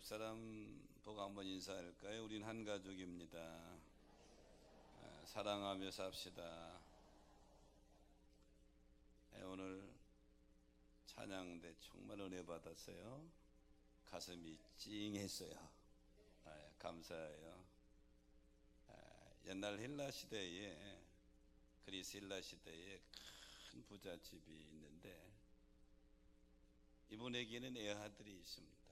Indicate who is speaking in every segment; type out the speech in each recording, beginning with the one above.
Speaker 1: 옆 사람 보고 한번 인사할까요? 우린 한 가족입니다. 사랑하며 삽시다. 오늘 찬양대 정말 은혜 받았어요. 가슴이 찡했어요. 감사해요. 옛날 헬라 시대에, 그리스 헬라 시대에 큰 부잣집이 있는데 이분에게는 애아들이 있습니다.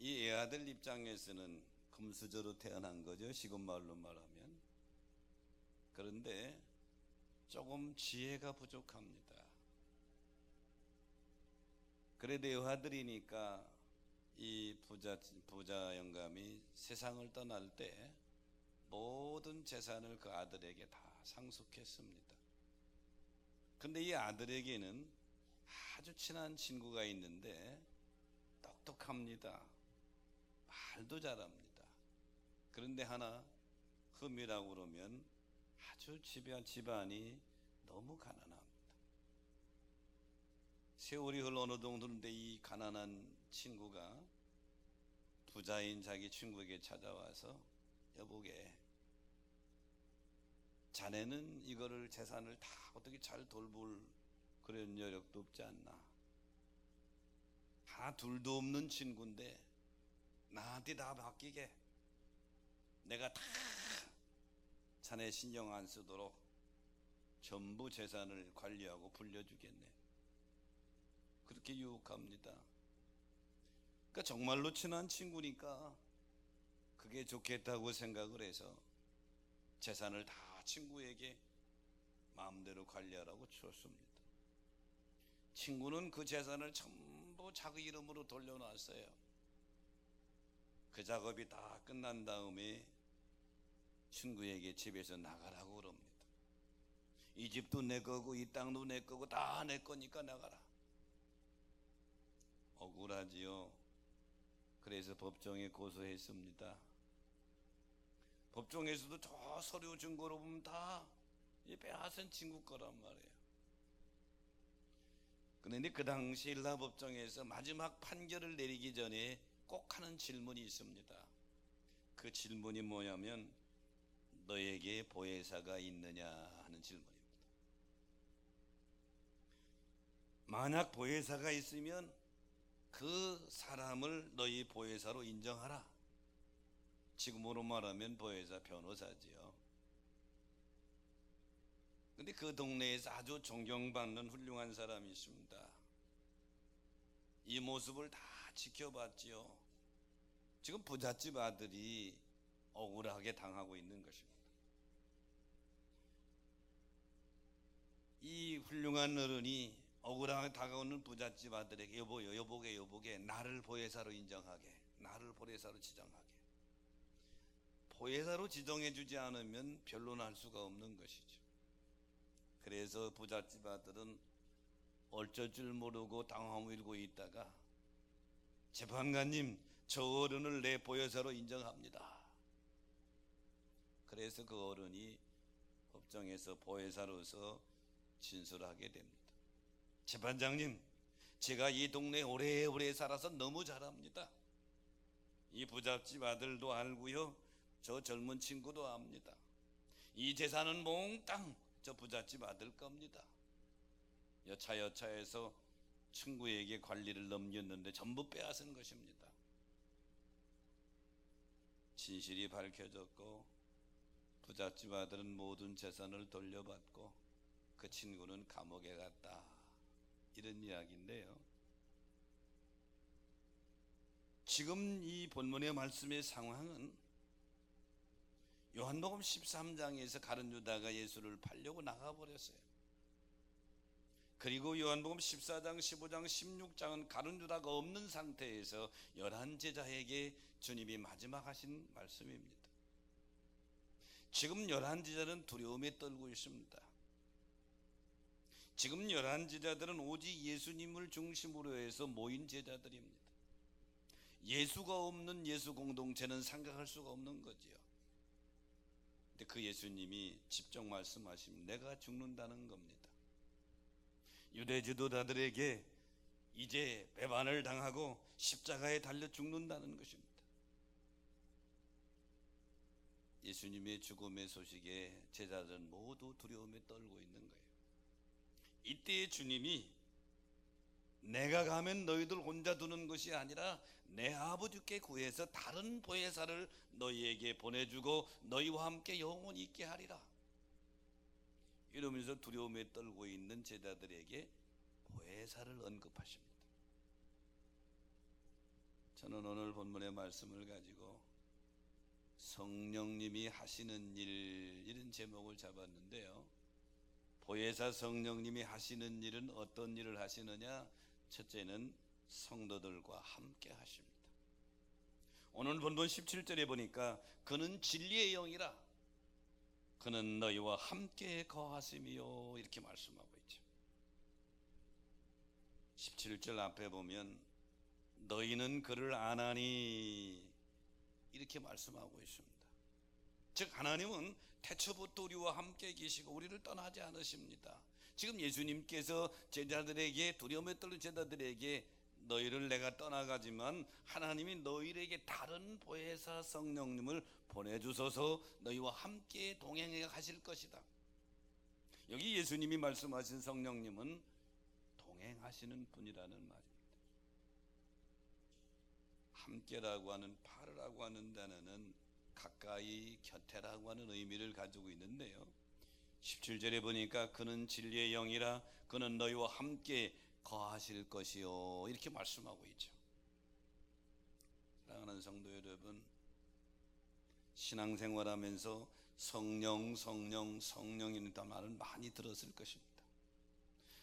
Speaker 1: 이 애아들 입장에서는 금수저로 태어난 거죠, 지금 말로 말하면. 그런데 조금 지혜가 부족합니다. 그래도 애아들이니까 이 부자 영감이 세상을 떠날 때 모든 재산을 그 아들에게 다 상속했습니다. 근데 이 아들에게는 아주 친한 친구가 있는데 똑똑합니다. 말도 잘합니다. 그런데 하나 흠이라고 그러면 아주 집안이 너무 가난합니다. 세월이 흘러 어느 정도 되는데 이 가난한 친구가 부자인 자기 친구에게 찾아와서, 여보게, 자네는 이거를 재산을 다 어떻게 잘 돌볼 그런 여력도 없지 않나? 하나 둘도 없는 친구인데 나한테 다 맡기게, 내가 다 자네 신경 안 쓰도록 전부 재산을 관리하고 불려주겠네. 그렇게 유혹합니다. 그러니까 정말로 친한 친구니까 그게 좋겠다고 생각을 해서 재산을 다 친구에게 마음대로 관리하라고 주었습니다. 친구는 그 재산을 전부 자기 이름으로 돌려놨어요. 그 작업이 다 끝난 다음에 친구에게 집에서 나가라고 그럽니다. 이 집도 내 거고 이 땅도 내 거고 다 내 거니까 나가라. 억울하지요. 그래서 법정에 고소했습니다. 법정에서도 저 서류 증거로 보면 다 이 빼앗은 친구 거란 말이에요. 그런데 그 당시 헬라 법정에서 마지막 판결을 내리기 전에 꼭 하는 질문이 있습니다. 그 질문이 뭐냐면, 너에게 보혜사가 있느냐 하는 질문입니다. 만약 보혜사가 있으면 그 사람을 너희 보혜사로 인정하라. 지금으로 말하면 보혜사 변호사지요. 근데 그 동네에서 아주 존경받는 훌륭한 사람이 있습니다. 이 모습을 다 지켜봤지요. 지금 부잣집 아들이 억울하게 당하고 있는 것입니다. 이 훌륭한 어른이 억울하게 다가오는 부잣집 아들에게, 여보게 나를 보혜사로 인정하게, 나를 보혜사로 지정하게. 보혜사로 지정해 주지 않으면 변론할 수가 없는 것이죠. 그래서 부잣집 아들은 어쩔 줄 모르고 당황을 일고 있다가, 재판관님, 저 어른을 내 보혜사로 인정합니다. 그래서 그 어른이 법정에서 보혜사로서 진술하게 됩니다. 재판장님, 제가 이 동네에 오래오래 살아서 너무 잘 압니다. 이 부잣집 아들도 알고요, 저 젊은 친구도 압니다. 이 재산은 몽땅 저 부잣집 아들 겁니다. 여차여차해서 친구에게 관리를 넘겼는데 전부 빼앗은 것입니다. 진실이 밝혀졌고 부잣집 아들은 모든 재산을 돌려받고 그 친구는 감옥에 갔다, 이런 이야기인데요. 지금 이 본문의 말씀의 상황은 요한복음 13장에서 가룟 유다가 예수를 팔려고 나가버렸어요. 그리고 요한복음 14장, 15장, 16장은 가룟 유다가 없는 상태에서 11제자에게 주님이 마지막 하신 말씀입니다. 지금 11제자는 두려움에 떨고 있습니다. 지금 11제자들은 오직 예수님을 중심으로 해서 모인 제자들입니다. 예수가 없는 예수 공동체는 생각할 수가 없는 거지요. 근데 그 예수님이 직접 말씀하시면 내가 죽는다는 겁니다. 유대 지도자들에게 이제 배반을 당하고 십자가에 달려 죽는다는 것입니다. 예수님의 죽음의 소식에 제자들은 모두 두려움에 떨고 있는 거예요. 이때 주님이 내가 가면 너희들 혼자 두는 것이 아니라 내 아버지께 구해서 다른 보혜사를 너희에게 보내주고 너희와 함께 영원히 있게 하리라, 이러면서 두려움에 떨고 있는 제자들에게 보혜사를 언급하십니다. 저는 오늘 본문의 말씀을 가지고 성령님이 하시는 일, 이런 제목을 잡았는데요. 보혜사 성령님이 하시는 일은 어떤 일을 하시느냐? 첫째는 성도들과 함께 하십니다. 오늘 본문 17절에 보니까 그는 진리의 영이라 그는 너희와 함께 거하심이요, 이렇게 말씀하고 있죠. 17절 앞에 보면 너희는 그를 아나니, 이렇게 말씀하고 있습니다. 즉 하나님은 태초부터 우리와 함께 계시고 우리를 떠나지 않으십니다. 지금 예수님께서 제자들에게, 두려움에 떨는 제자들에게 너희를 내가 떠나가지만 하나님이 너희에게 다른 보혜사 성령님을 보내주소서 너희와 함께 동행해 가실 것이다. 여기 예수님이 말씀하신 성령님은 동행하시는 분이라는 말입니다. 함께라고 하는, 파르라고 하는 단어는 가까이, 곁에라고 하는 의미를 가지고 있는데요, 17절에 보니까 그는 진리의 영이라 그는 너희와 함께 거하실 것이요, 이렇게 말씀하고 있죠. 사랑하는 성도 여러분, 신앙생활하면서 성령이라는 말을 많이 들었을 것입니다.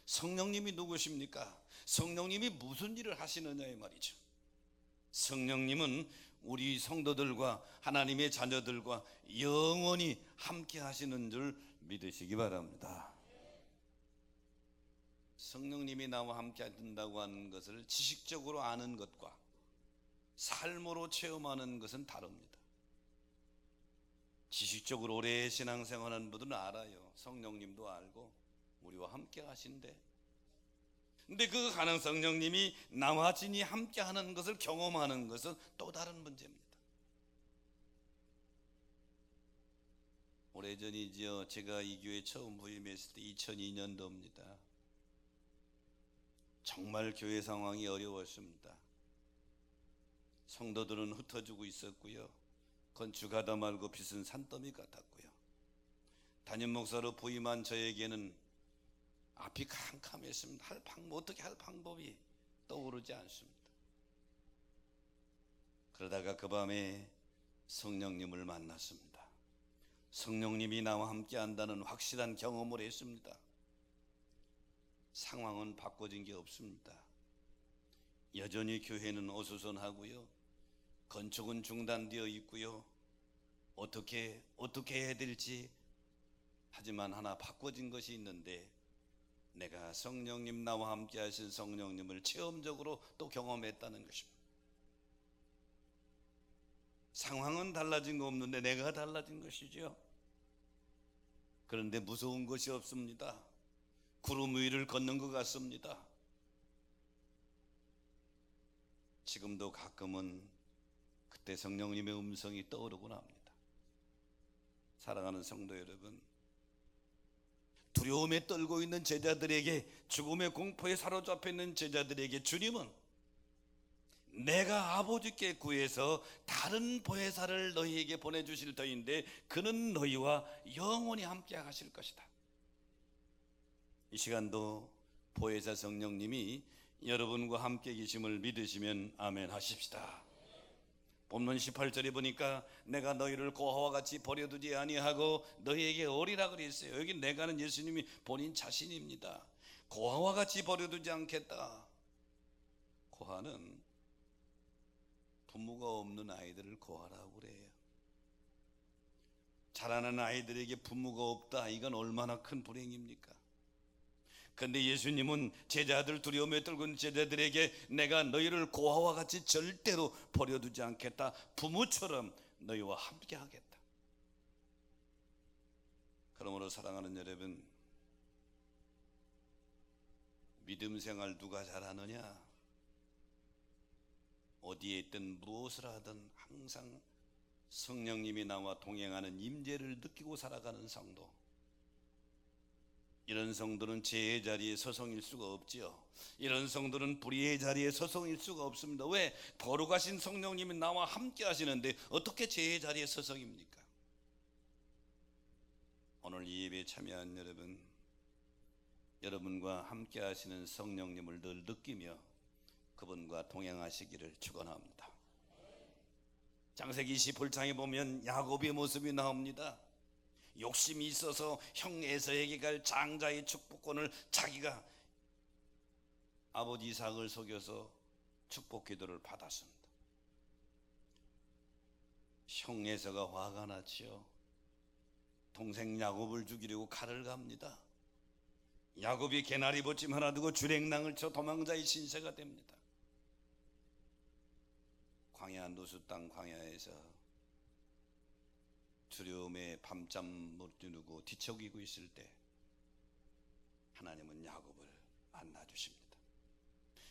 Speaker 1: 성령님이 누구십니까? 성령님이 무슨 일을 하시느냐, 이 말이죠. 성령님은 우리 성도들과 하나님의 자녀들과 영원히 함께 하시는 줄 믿으시기 바랍니다. 성령님이 나와 함께 하신다고 하는 것을 지식적으로 아는 것과 삶으로 체험하는 것은 다릅니다. 지식적으로 오래 신앙생활하는 분들은 알아요. 성령님도 알고 우리와 함께 하신대. 근데 그 가는 성령님이 나와 진이 함께 하는 것을 경험하는 것은 또 다른 문제입니다. 오래전이지요. 제가 이 교회 처음 부임했을 때 2002년도입니다. 정말 교회 상황이 어려웠습니다. 성도들은 흩어지고 있었고요, 건축하다 말고 빚은 산더미 같았고요, 담임 목사로 부임한 저에게는 앞이 캄캄했습니다. 어떻게 할 방법이 떠오르지 않습니다. 그러다가 그 밤에 성령님을 만났습니다. 성령님이 나와 함께 한다는 확실한 경험을 했습니다. 상황은 바꿔진 게 없습니다. 여전히 교회는 어수선하고요, 건축은 중단되어 있고요, 어떻게 해야 될지, 하지만 하나 바꿔진 것이 있는데, 내가 성령님, 나와 함께 하신 성령님을 체험적으로 또 경험했다는 것입니다. 상황은 달라진 거 없는데 내가 달라진 것이죠. 그런데 무서운 것이 없습니다. 구름 위를 걷는 것 같습니다. 지금도 가끔은 그때 성령님의 음성이 떠오르곤 합니다. 사랑하는 성도 여러분, 두려움에 떨고 있는 제자들에게, 죽음의 공포에 사로잡혀 있는 제자들에게 주님은 내가 아버지께 구해서 다른 보혜사를 너희에게 보내주실 터인데 그는 너희와 영원히 함께 하실 것이다. 이 시간도 보혜사 성령님이 여러분과 함께 계심을 믿으시면 아멘 하십시다. 본문 18절에 보니까 내가 너희를 고아와 같이 버려두지 아니하고 너희에게 오리라 그랬어요. 여기 내가는 예수님이 본인 자신입니다. 고아와 같이 버려두지 않겠다. 고아는 부모가 없는 아이들을 고아라고 그래요. 자라는 아이들에게 부모가 없다, 이건 얼마나 큰 불행입니까? 그런데 예수님은 제자들, 두려움에 떨고 있는 제자들에게 내가 너희를 고아와 같이 절대로 버려두지 않겠다, 부모처럼 너희와 함께 하겠다. 그러므로 사랑하는 여러분, 믿음 생활 누가 잘하느냐? 어디에 있든 무엇을 하든 항상 성령님이 나와 동행하는 임재를 느끼고 살아가는 성도, 이런 성도는 죄의 자리에 서성일 수가 없지요. 이런 성도는 불의의 자리에 서성일 수가 없습니다. 왜? 거룩하신 성령님이 나와 함께 하시는데 어떻게 죄의 자리에 서성입니까? 오늘 이 예배에 참여한 여러분과 함께 하시는 성령님을 늘 느끼며 그분과 동행하시기를 축원합니다. 창세기 28장에 보면 야곱의 모습이 나옵니다. 욕심이 있어서 형 에서에게 갈 장자의 축복권을 자기가 아버지 이삭을 속여서 축복 기도를 받았습니다. 형 에서가 화가 났지요. 동생 야곱을 죽이려고 칼을 갑니다. 야곱이 개나리 보침 하나 두고 주랭랑을 쳐 도망자의 신세가 됩니다. 광야 노수 땅 광야에서 두려움에 밤잠 못 이루고 뒤척이고 있을 때 하나님은 야곱을 만나주십니다.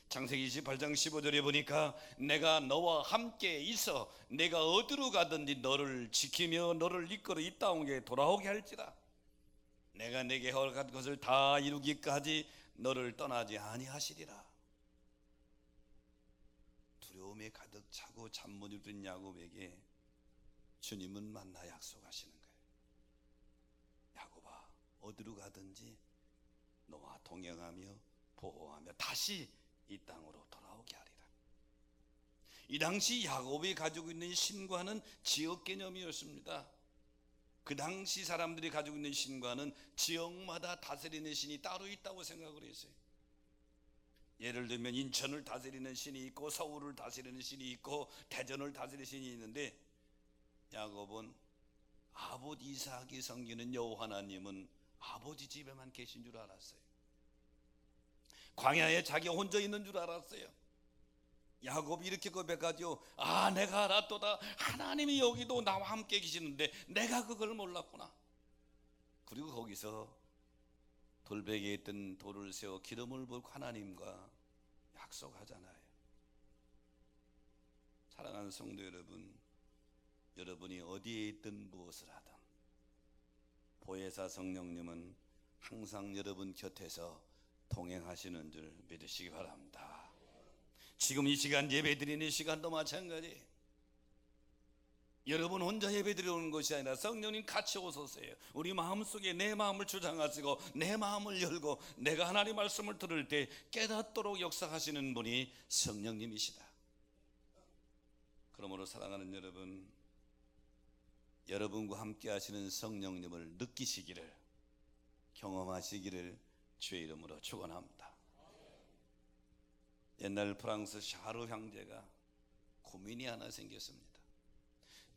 Speaker 1: 창세기 28장 15절에 보니까 내가 너와 함께 있어 내가 어디로 가든지 너를 지키며 너를 이끌어 이 땅에 돌아오게 할지라. 내가 내게 허락한 것을 다 이루기까지 너를 떠나지 아니하시리라. 두려움에 가득 차고 잠 못 이룬 야곱에게 주님은 만나 약속하시는 거예요. 야곱아, 어디로 가든지 너와 동행하며 보호하며 다시 이 땅으로 돌아오게 하리라. 이 당시 야곱이 가지고 있는 신과는 지역 개념이었습니다. 그 당시 사람들이 가지고 있는 신과는 지역마다 다스리는 신이 따로 있다고 생각을 했어요. 예를 들면 인천을 다스리는 신이 있고 서울을 다스리는 신이 있고 대전을 다스리는 신이 있는데, 야곱은 아버지 이삭이 섬기는 여호와 하나님은 아버지 집에만 계신 줄 알았어요. 광야에 자기 혼자 있는 줄 알았어요. 야곱이 이렇게 고백하죠. 아, 내가 알았도다. 하나님이 여기도 나와 함께 계시는데 내가 그걸 몰랐구나. 그리고 거기서 돌베개에 있던 돌을 세워 기름을 붓고 하나님과 약속하잖아요. 사랑하는 성도 여러분, 여러분이 어디에 있든 무엇을 하든 보혜사 성령님은 항상 여러분 곁에서 동행하시는 줄 믿으시기 바랍니다. 지금 이 시간 예배드리는 시간도 마찬가지예요. 여러분 혼자 예배드리는 것이 아니라 성령님 같이 오소서요. 우리 마음속에 내 마음을 주장하시고 내 마음을 열고 내가 하나님 말씀을 들을 때 깨닫도록 역사하시는 분이 성령님이시다. 그러므로 사랑하는 여러분, 여러분과 함께 하시는 성령님을 느끼시기를, 경험하시기를 주의 이름으로 축원합니다. 옛날 프랑스 샤르 황제가 고민이 하나 생겼습니다.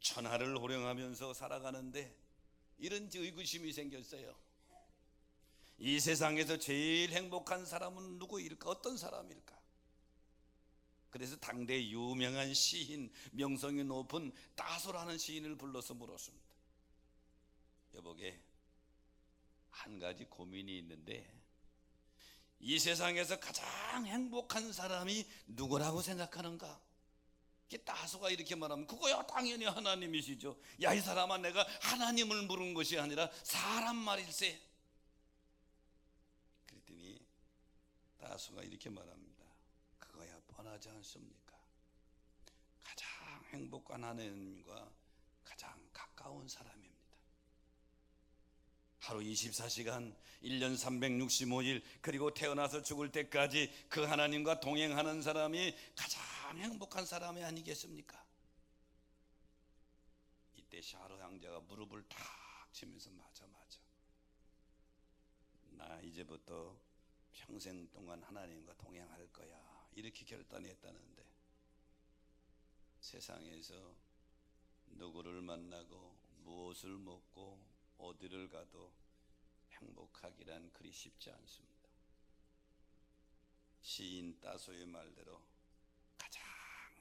Speaker 1: 천하를 호령하면서 살아가는데 이런 의구심이 생겼어요. 이 세상에서 제일 행복한 사람은 누구일까? 어떤 사람일까? 그래서 당대 유명한 시인, 명성이 높은 따소라는 시인을 불러서 물었습니다. 여보게, 한 가지 고민이 있는데 이 세상에서 가장 행복한 사람이 누구라고 생각하는가? 따소가 이렇게 말하면 그거야 당연히 하나님이시죠. 야, 이 사람아, 내가 하나님을 물은 것이 아니라 사람 말일세. 그랬더니 따소가 이렇게 말합니다. 그거야 뻔하지 않습니까? 가장 행복한 하나님과 가장 가까운 사람입니다. 하루 24시간 1년 365일 그리고 태어나서 죽을 때까지 그 하나님과 동행하는 사람이 가장 행복한 사람이 아니겠습니까? 이때 샤르 황제가 무릎을 탁 치면서 맞아 나 이제부터 평생 동안 하나님과 동행할 거야, 이렇게 결단했다는데 세상에서 누구를 만나고 무엇을 먹고 어디를 가도 행복하기란 그리 쉽지 않습니다. 시인 따소의 말대로 가장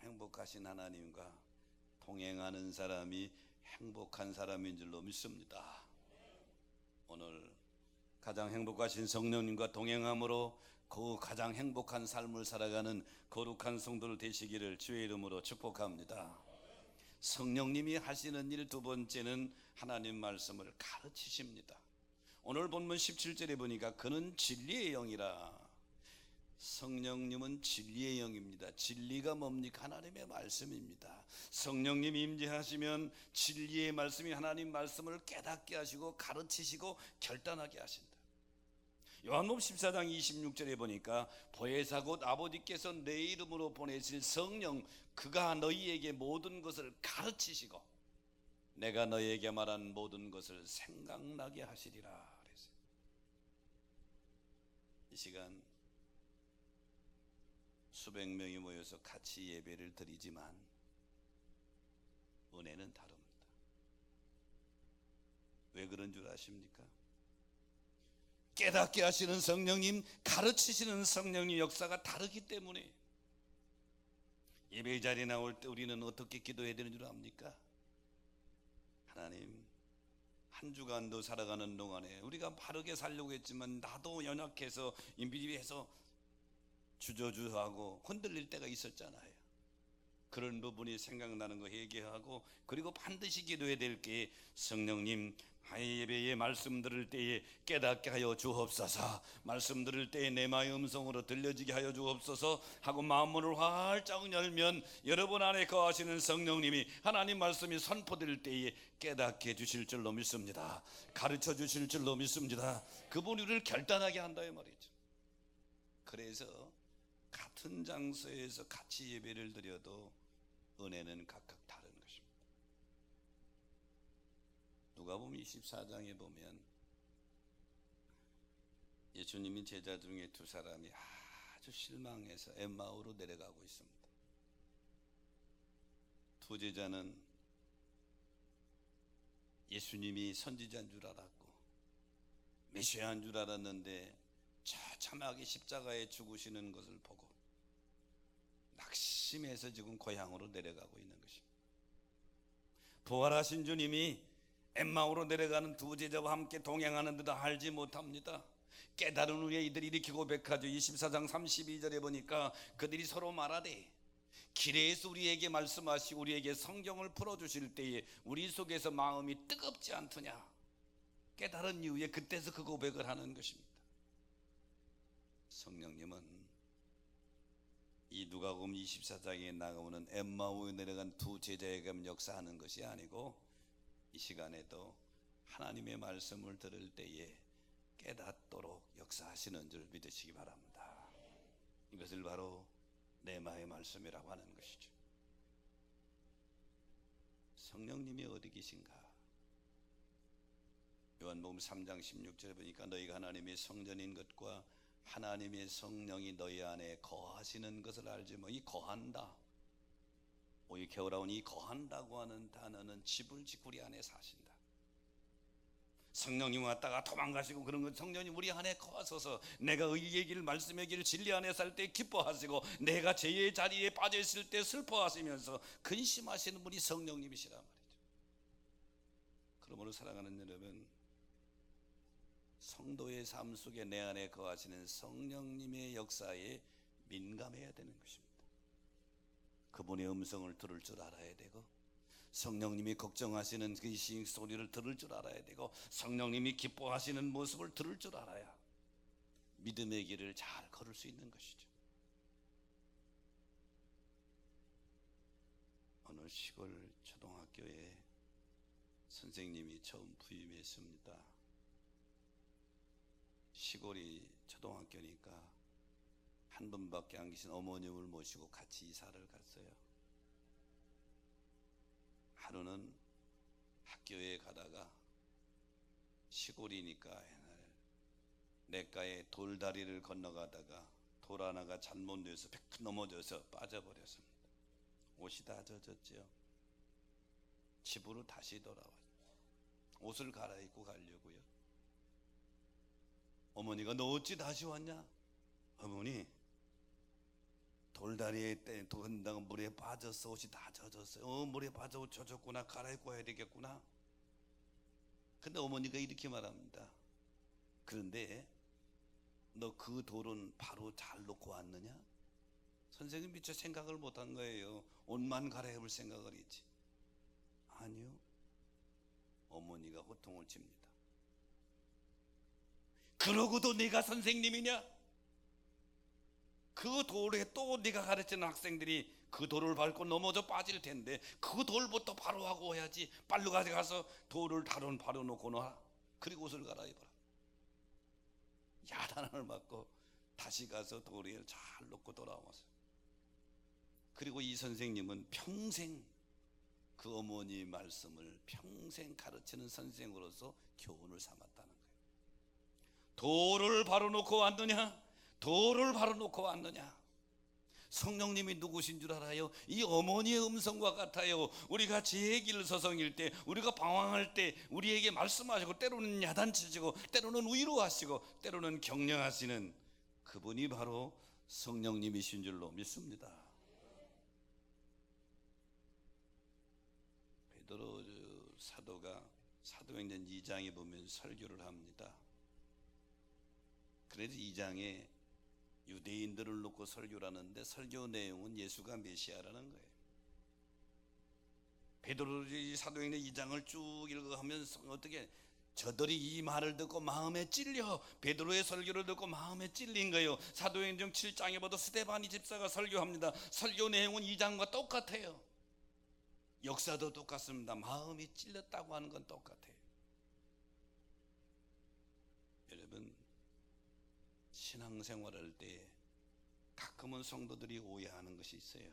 Speaker 1: 행복하신 하나님과 동행하는 사람이 행복한 사람인 줄로 믿습니다. 오늘 가장 행복하신 성령님과 동행함으로 그 가장 행복한 삶을 살아가는 거룩한 성도들 되시기를 주의 이름으로 축복합니다. 성령님이 하시는 일 두 번째는 하나님 말씀을 가르치십니다. 오늘 본문 17절에 보니까 그는 진리의 영이라. 성령님은 진리의 영입니다. 진리가 뭡니까? 하나님의 말씀입니다. 성령님이 임재하시면 진리의 말씀이 하나님 말씀을 깨닫게 하시고 가르치시고 결단하게 하신다. 요한복음 14장 26절에 보니까 보혜사 곧 아버지께서 내 이름으로 보내실 성령 그가 너희에게 모든 것을 가르치시고 내가 너희에게 말한 모든 것을 생각나게 하시리라 그랬어요. 이 시간 수백 명이 모여서 같이 예배를 드리지만 은혜는 다릅니다. 왜 그런 줄 아십니까? 깨닫게 하시는 성령님, 가르치시는 성령님 역사가 다르기 때문에. 예배 자리에 나올 때 우리는 어떻게 기도해야 되는 줄 압니까? 하나님, 한 주간도 살아가는 동안에 우리가 바르게 살려고 했지만 나도 연약해서 인비비해서 주저주저하고 흔들릴 때가 있었잖아요. 그런 부분이 생각나는 거 회개하고, 그리고 반드시 기도해야 될 게 성령님 예배에 말씀 들을 때에 깨닫게 하여 주옵소서, 말씀 들을 때에 내 마음의 음성으로 들려지게 하여 주옵소서 하고 마음문을 활짝 열면 여러분 안에 거하시는 성령님이 하나님 말씀이 선포될 때에 깨닫게 해주실 줄로 믿습니다. 가르쳐 주실 줄로 믿습니다. 그분이 우리를 결단하게 한다 이 말이죠. 그래서 같은 장소에서 같이 예배를 드려도 은혜는 각각 다른 것입니다. 누가복음 24장에 보면 예수님이 제자 중에 두 사람이 아주 실망해서 엠마오로 내려가고 있습니다. 두 제자는 예수님이 선지자인 줄 알았고 메시아인 줄 알았는데 처참하게 십자가에 죽으시는 것을 보고 낙심해서 지금 고향으로 내려가고 있는 것입니다. 부활하신 주님이 엠마오로 내려가는 두 제자와 함께 동행하는데도 알지 못합니다. 깨달은 후에 이들이 이렇게 고백하죠. 24장 32절에 보니까 그들이 서로 말하되 길에서 우리에게 말씀하시고 우리에게 성경을 풀어주실 때에 우리 속에서 마음이 뜨겁지 않더냐. 깨달은 이후에 그때서 그 고백을 하는 것입니다. 성령님은 이 누가복음 24장에 나오는 엠마오에 내려간 두 제자에게 역사하는 것이 아니고 이 시간에도 하나님의 말씀을 들을 때에 깨닫도록 역사하시는 줄 믿으시기 바랍니다. 이것을 바로 레마의 말씀이라고 하는 것이죠. 성령님이 어디 계신가? 요한복음 3장 16절에 보니까 너희가 하나님의 성전인 것과 하나님의 성령이 너희 안에 거하시는 것을 알지 뭐. 이 거한다, 이 겨울아온 이 거한다고 하는 단어는 집을 짓고 우리 안에 사신다. 성령님 왔다가 도망가시고 그런 건 성령님 우리 안에 거하셔서 내가 의의 길 말씀의 길 진리 안에 살 때 기뻐하시고 내가 죄의 자리에 빠져 있을 때 슬퍼하시면서 근심하시는 분이 성령님이시란 말이죠. 그러므로 사랑하는 여러분, 성도의 삶 속에 내 안에 거하시는 성령님의 역사에 민감해야 되는 것입니다. 그분의 음성을 들을 줄 알아야 되고 성령님이 걱정하시는 그 소리를 들을 줄 알아야 되고 성령님이 기뻐하시는 모습을 들을 줄 알아야 믿음의 길을 잘 걸을 수 있는 것이죠. 어느 시골 초등학교에 선생님이 처음 부임했습니다. 시골이 초등학교니까 한 분밖에 안 계신 어머님을 모시고 같이 이사를 갔어요. 하루는 학교에 가다가 시골이니까 옛날 냇가에 돌다리를 건너가다가 돌 하나가 잘못 내서 백 넘어져서 빠져버렸습니다. 옷이 다 젖었죠. 집으로 다시 돌아와요. 옷을 갈아입고 가려고요. 어머니가 너 어찌 다시 왔냐? 어머니, 돌다리에 건너가 물에 빠져서 옷이 다 젖었어요. 물에 빠져 옷 젖었구나. 갈아입고 와야 되겠구나. 근데 어머니가 이렇게 말합니다. 그런데 너 그 돌은 바로 잘 놓고 왔느냐? 선생님 미처 생각을 못한 거예요. 옷만 갈아입을 생각을 했지. 아니요. 어머니가 호통을 칩니다. 그러고도 네가 선생님이냐? 그 돌에 또 네가 가르치는 학생들이 그 돌을 밟고 넘어져 빠질 텐데 그 돌부터 바로 하고 해야지. 빨리 가서 돌을 바로 놓고 놔. 그리고 옷을 갈아입어라. 야단을 맞고 다시 가서 돌에 잘 놓고 돌아왔어요. 그리고 이 선생님은 평생 그 어머니 말씀을 평생 가르치는 선생으로서 교훈을 삼았다는 거예요. 돌을 바로 놓고 왔느냐? 돌을 바로 놓고 왔느냐? 성령님이 누구신 줄 알아요? 이 어머니의 음성과 같아요. 우리가 제 길을 서성일 때, 우리가 방황할 때 우리에게 말씀하시고 때로는 야단치시고 때로는 위로하시고 때로는 격려하시는 그분이 바로 성령님이신 줄로 믿습니다. 베드로 사도가 사도행전 2장에 보면 설교를 합니다. 그래서 2장에 유대인들을 놓고 설교를 하는데 설교 내용은 예수가 메시아라는 거예요. 베드로 사도행전 2장을 쭉 읽어가면 어떻게 저들이 이 말을 듣고 마음에 찔려 베드로의 설교를 듣고 마음에 찔린 거예요. 사도행전 7장에 봐도 스데반이 집사가 설교합니다. 설교 내용은 2장과 똑같아요. 역사도 똑같습니다. 마음이 찔렸다고 하는 건 똑같아요. 여러분, 신앙생활할 때 가끔은 성도들이 오해하는 것이 있어요.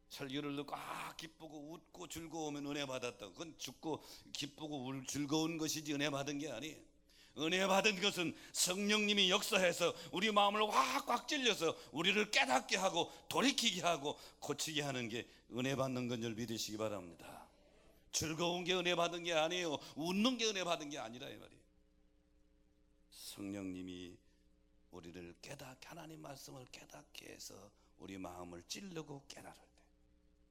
Speaker 1: 설교를 듣고 기쁘고 웃고 즐거우면 은혜 받았다. 그건 죽고 기쁘고 즐거운 것이지 은혜 받은 게 아니에요. 은혜 받은 것은 성령님이 역사해서 우리 마음을 꽉 찔려서 우리를 깨닫게 하고 돌이키게 하고 고치게 하는 게 은혜 받는 건 줄 믿으시기 바랍니다. 즐거운 게 은혜 받은 게 아니에요. 웃는 게 은혜 받은 게 아니라 이 말이에요. 성령님이 우리를 깨닫게, 하나님 말씀을 깨닫게 해서 우리 마음을 찌르고 깨달을 때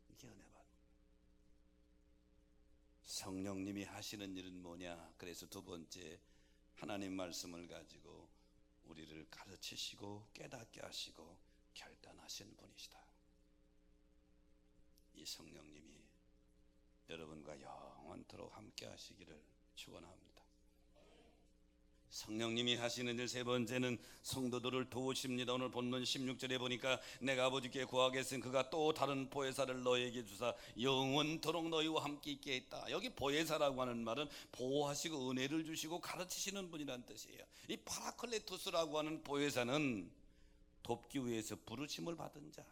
Speaker 1: 이게 은혜 받는 거예요. 성령님이 하시는 일은 뭐냐? 그래서 두 번째, 하나님 말씀을 가지고 우리를 가르치시고 깨닫게 하시고 결단하신 분이시다. 이 성령님이 여러분과 영원토록 함께 하시기를 축원합니다. 성령님이 하시는 일 세 번째는 성도들을 도우십니다. 오늘 본문 16절에 보니까 내가 아버지께 구하겠으니 그가 또 다른 보혜사를 너에게 주사 영원토록 너희와 함께 있게 했다. 여기 보혜사라고 하는 말은 보호하시고 은혜를 주시고 가르치시는 분이란 뜻이에요. 이 파라클레토스라고 하는 보혜사는 돕기 위해서 부르심을 받은 자.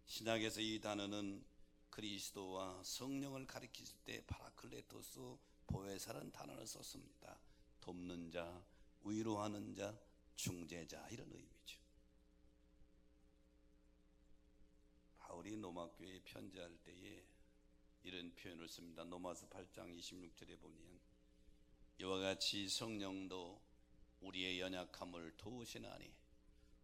Speaker 1: 신약에서 이 단어는 그리스도와 성령을 가리킬 때 파라클레토스 보혜사라는 단어를 썼습니다. 돕는 자, 위로하는 자, 중재자 이런 의미죠. 바울이 로마교회에 편지할 때에 이런 표현을 씁니다. 로마서 8장 26절에 보면 이와 같이 성령도 우리의 연약함을 도우시나니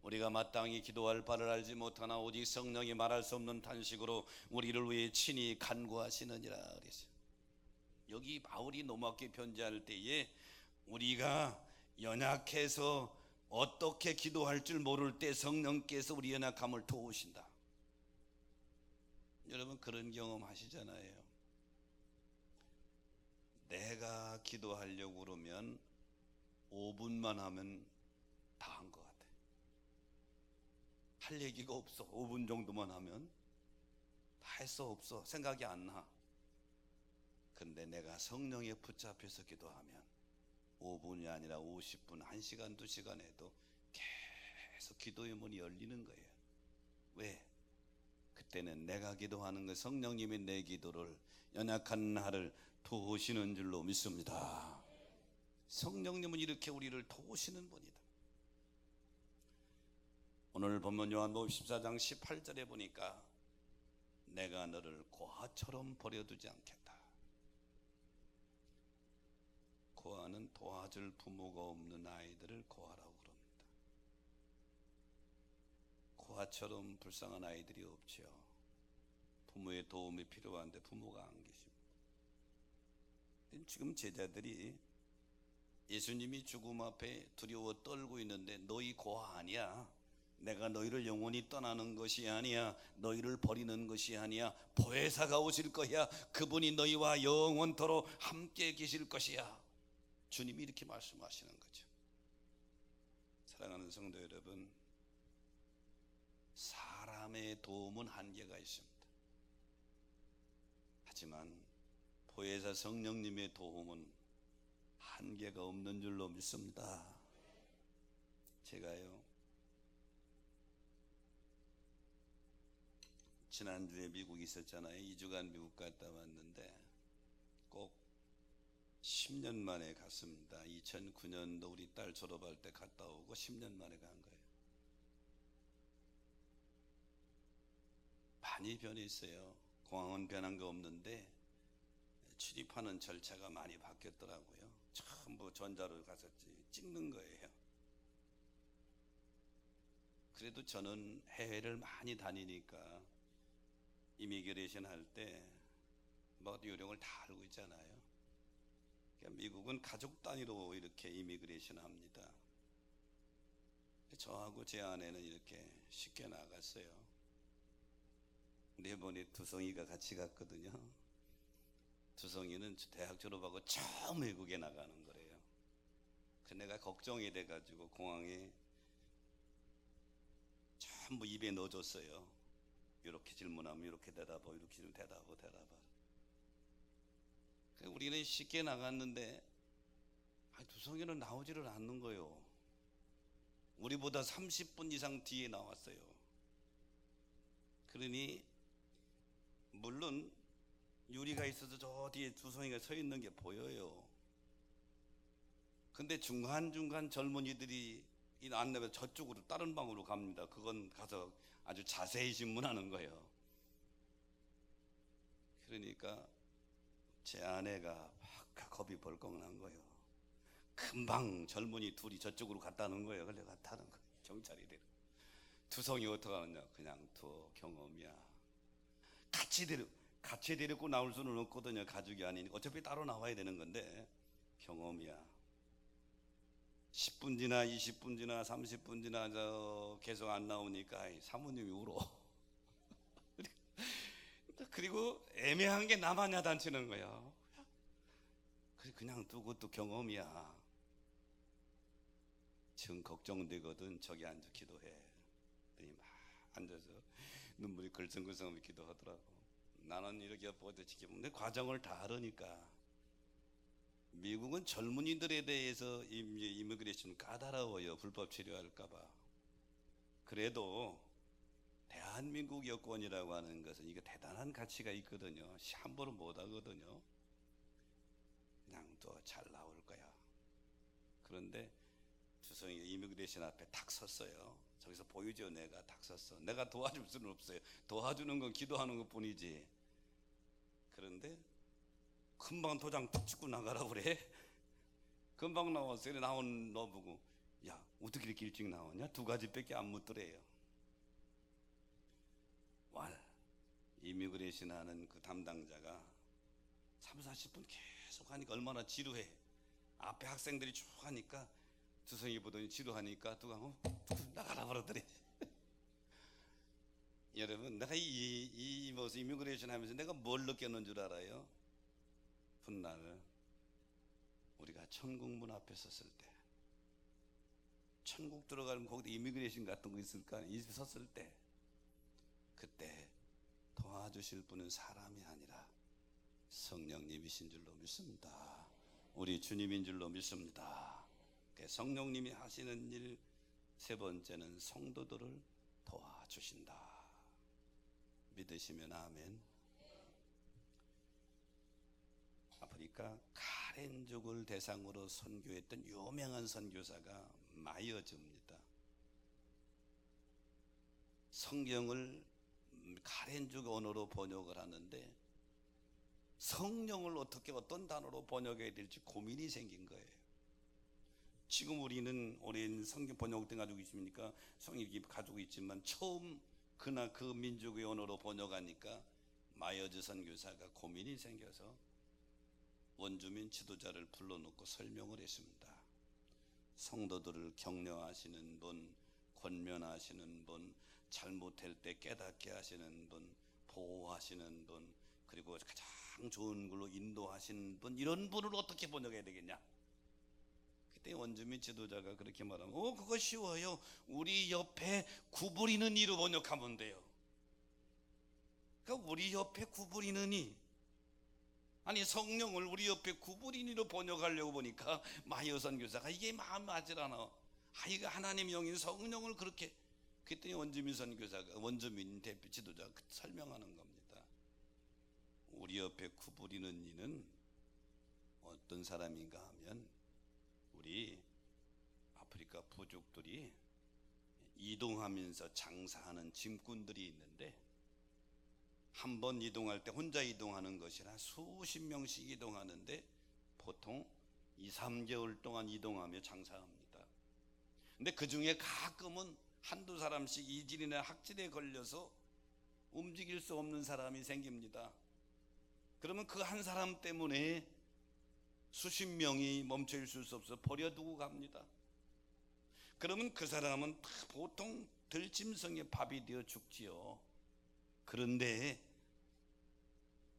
Speaker 1: 우리가 마땅히 기도할 바를 알지 못하나 오직 성령이 말할 수 없는 탄식으로 우리를 위해 친히 간구하시느니라 그랬어요. 여기 바울이 로마교회 편지할 때에 우리가 연약해서 어떻게 기도할 줄 모를 때 성령께서 우리 연약함을 도우신다. 여러분 그런 경험 하시잖아요. 내가 기도하려고 그러면 5분만 하면 다 한 것 같아. 할 얘기가 없어. 5분 정도만 하면 다 했어 없어 생각이 안 나. 근데 내가 성령에 붙잡혀서 기도하면 5분이 아니라 50분, 1시간, 2시간 해도 계속 기도의 문이 열리는 거예요. 왜? 그때는 내가 기도하는 것, 성령님이 내 기도를, 연약한 나를 도우시는 줄로 믿습니다. 성령님은 이렇게 우리를 도우시는 분이다. 오늘 본문 요한복음 14장 18절에 보니까 내가 너를 고아처럼 버려두지 않겠다. 고아는 도와줄 부모가 없는 아이들을 고아라고 그럽니다. 고아처럼 불쌍한 아이들이 없죠. 부모의 도움이 필요한데 부모가 안 계십니다. 지금 제자들이 예수님이 죽음 앞에 두려워 떨고 있는데 너희 고아 아니야. 내가 너희를 영원히 떠나는 것이 아니야. 너희를 버리는 것이 아니야. 보혜사가 오실 거야. 그분이 너희와 영원토록 함께 계실 것이야. 주님이 이렇게 말씀하시는 거죠. 사랑하는 성도 여러분, 사람의 도움은 한계가 있습니다. 하지만 보혜사 성령님의 도움은 한계가 없는 줄로 믿습니다. 제가요, 지난주에 미국 있었잖아요. 2주간 미국 갔다 왔는데 꼭 10년 만에 갔습니다. 2009년도 우리 딸 졸업할 때 갔다 오고 10년 만에 간 거예요. 많이 변했어요. 공항은 변한 거 없는데 출입하는 절차가 많이 바뀌었더라고요. 전부 전자로 가서 찍는 거예요. 그래도 저는 해외를 많이 다니니까 이미그레이션 할 때 뭐 요령을 다 알고 있잖아요. 그러니까 미국은 가족 단위로 이렇게 이미그레이션 합니다. 저하고 제 아내는 이렇게 쉽게 나갔어요. 네 번에 두성이가 같이 갔거든요. 두성이는 대학 졸업하고 처음 외국에 나가는 거래요. 그 내가 걱정이 돼가지고 공항에 전부 입에 넣어줬어요. 이렇게 질문하면 이렇게 대답하고 이렇게 질문 대답하고. 우리는 쉽게 나갔는데 두성이는 나오지를 않는 거예요. 우리보다 30분 이상 뒤에 나왔어요. 그러니 물론 유리가 있어서 저 뒤에 두성이가 서 있는 게 보여요. 근데 중간중간 젊은이들이 이 안내면 저쪽으로 다른 방으로 갑니다. 그건 가서 아주 자세히 질문하는 거예요. 그러니까 제 아내가 막 겁이 벌컥 난 거예요. 금방 젊은이 둘이 저쪽으로 갔다는 거예요. 그래서 갔다는 거예요. 경찰이 데려. 두성이 어떻게 하느냐. 그냥 두 경험이야. 같이 데리고 나올 수는 없거든요. 가족이 아니니까. 어차피 따로 나와야 되는 건데 경험이야. 10분 지나 20분 지나 30분 지나 계속 안 나오니까 사모님이 울어. 그리고 애매한 게 나만 야단치는 거야. 그냥 두고 또 경험이야. 지금 걱정되거든. 저기 앉아 기도해. 막 앉아서 눈물이 글썽글썽 기도하더라고. 나는 이렇게 보도 지켜보는데 과정을 다 알으니까. 미국은 젊은이들에 대해서 이미그레이션 까다로워요. 불법 체류할까봐. 그래도 대한민국 여권이라고 하는 것은 이게 대단한 가치가 있거든요. 함부로 못 하거든요. 그냥 또 잘 나올 거야. 그런데 두성이가 이미그레이션 앞에 탁 섰어요. 저기서 보이죠? 내가 탁 섰어. 내가 도와줄 수는 없어요. 도와주는 건 기도하는 것 뿐이지. 그런데 금방 도장 툭 찍고 나가라고 그래. 금방 나왔어요. 나온 너 보고 야 어떻게 이렇게 일찍 나왔냐? 2가지밖에 안 묻더래요. 이미그레이션 하는 그 담당자가 30-40분 계속 하니까 얼마나 지루해. 앞에 학생들이 쭉 하니까 두성이 보더니 지루하니까 누가 나가라 그러더래. 여러분 내가 이 모습 이미그레이션 하면서 내가 뭘 느꼈는 줄 알아요? 훗날 우리가 천국 문 앞에 섰을 때, 천국 들어가면 거기도 이미그레이션 같은 거 있을까? 섰을 때 그때 도와주실 분은 사람이 아니라 성령님이신 줄로 믿습니다. 우리 주님인 줄로 믿습니다. 성령님이 하시는 일 세 번째는 성도들을 도와주신다. 믿으시면 아멘. 아프리카 카렌족을 대상으로 선교했던 유명한 선교사가 마이어즈입니다. 성경을 카렌족 언어로 번역을 하는데 성령을 어떻게 어떤 단어로 번역해야 될지 고민이 생긴 거예요. 지금 우리는 오랜 성경 번역된 가지고 있습니까? 성경이 가지고 있지만 처음 그나 그 민족의 언어로 번역하니까 마이어즈 선교사가 고민이 생겨서 원주민 지도자를 불러놓고 설명을 했습니다. 성도들을 격려하시는 분, 권면하시는 분, 잘못할 때 깨닫게 하시는 분, 보호하시는 분, 그리고 가장 좋은 걸로 인도하시는 분, 이런 분을 어떻게 번역해야 되겠냐? 그때 원주민 지도자가 그렇게 말하면 그거 쉬워요. 우리 옆에 구부리는 이로 번역하면 돼요. 그러니까 우리 옆에 구부리는 이, 아니 성령을 우리 옆에 구부리는 이로 번역하려고 보니까 마이어선 교사가 이게 마음 맞질 않아. 이거 하나님 영인 성령을 그렇게, 그랬더니 원주민 선교사가, 원주민 대표 지도자가 설명하는 겁니다. 우리 옆에 구부리는 이는 어떤 사람인가 하면, 우리 아프리카 부족들이 이동하면서 장사하는 짐꾼들이 있는데, 한 번 이동할 때 혼자 이동하는 것이라 수십 명씩 이동하는데 보통 2, 3개월 동안 이동하며 장사합니다. 근데 그 중에 가끔은 한두 사람씩 이질이나 학질에 걸려서 움직일 수 없는 사람이 생깁니다. 그러면 그 한 사람 때문에 수십 명이 멈춰 있을 수 없어 버려두고 갑니다. 그러면 그 사람은 다 보통 들짐승의 밥이 되어 죽지요. 그런데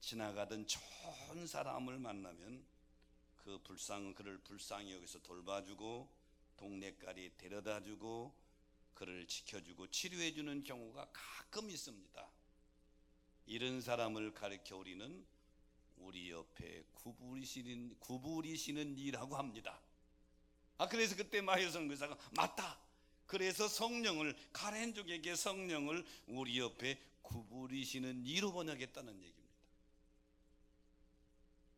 Speaker 1: 지나가던 좋은 사람을 만나면 그를 불쌍히 여기서 돌봐주고 동네까지 데려다주고 그를 지켜주고 치료해주는 경우가 가끔 있습니다. 이런 사람을 가리켜 우리는 우리 옆에 구부리시는 이라고 합니다. 그래서 그때 마이어선 교사가 맞다. 그래서 성령을, 카렌족에게 성령을 우리 옆에 구부리시는 이로 번역했다는 얘기입니다.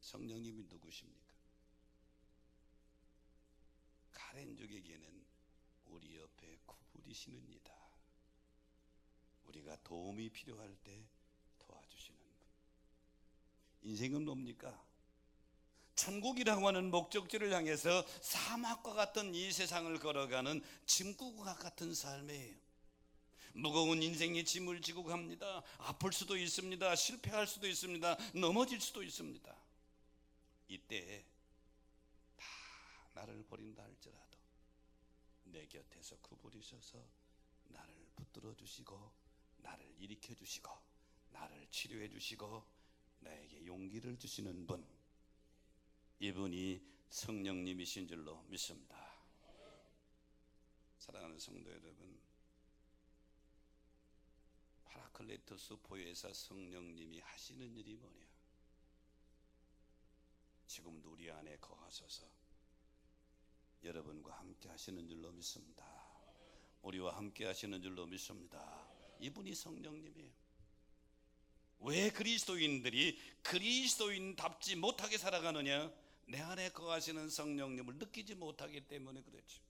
Speaker 1: 성령님이 누구십니까? 카렌족에게는 우리 옆에 구부리시는 이다. 우리가 도움이 필요할 때 도와주시는 분. 인생은 뭡니까? 천국이라고 하는 목적지를 향해서 사막과 같은 이 세상을 걸어가는 짐꾼과 같은 삶이에요. 무거운 인생의 짐을 지고 갑니다. 아플 수도 있습니다. 실패할 수도 있습니다. 넘어질 수도 있습니다. 이때 다 나를 버린다 할지라도 내 곁에서 구부리셔서 나를 붙들어 주시고 나를 일으켜 주시고 나를 치료해 주시고 나에게 용기를 주시는 분, 이분이 성령님이신 줄로 믿습니다. 사랑하는 성도 여러분, 파라클레토스 보혜사 성령님이 하시는 일이 뭐냐? 지금도 우리 안에 거하셔서 여러분과 함께 하시는 줄로 믿습니다. 우리와 함께 하시는 줄로 믿습니다. 이분이 성령님이에요. 왜 그리스도인들이 그리스도인답지 못하게 살아가느냐? 내 안에 거하시는 성령님을 느끼지 못하기 때문에 그렇죠.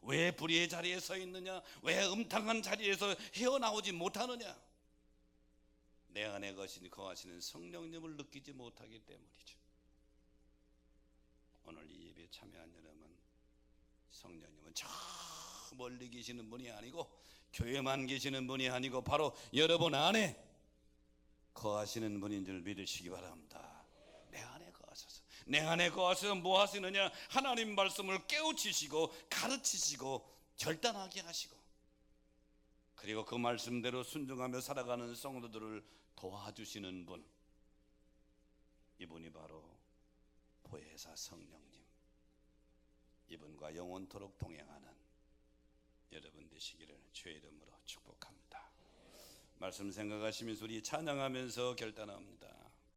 Speaker 1: 왜 불의의 자리에 서 있느냐? 왜 음탕한 자리에서 헤어나오지 못하느냐? 내 안에 거하시는 성령님을 느끼지 못하기 때문이죠. 오늘 이 예배에 참여한 여러분, 성령님은 저 멀리 계시는 분이 아니고 교회만 계시는 분이 아니고 바로 여러분 안에 거하시는 분인 줄 믿으시기 바랍니다. 내 안에 거하셔서 뭐 하시느냐? 하나님 말씀을 깨우치시고 가르치시고 결단하게 하시고, 그리고 그 말씀대로 순종하며 살아가는 성도들을 도와주시는 분, 이분이 바로 보혜사 성령님. 이분과 영원토록 동행하는 여러분 되시기를 주의 이름으로 축복합니다. 말씀 생각하시면서 우리 찬양하면서 결단합니다.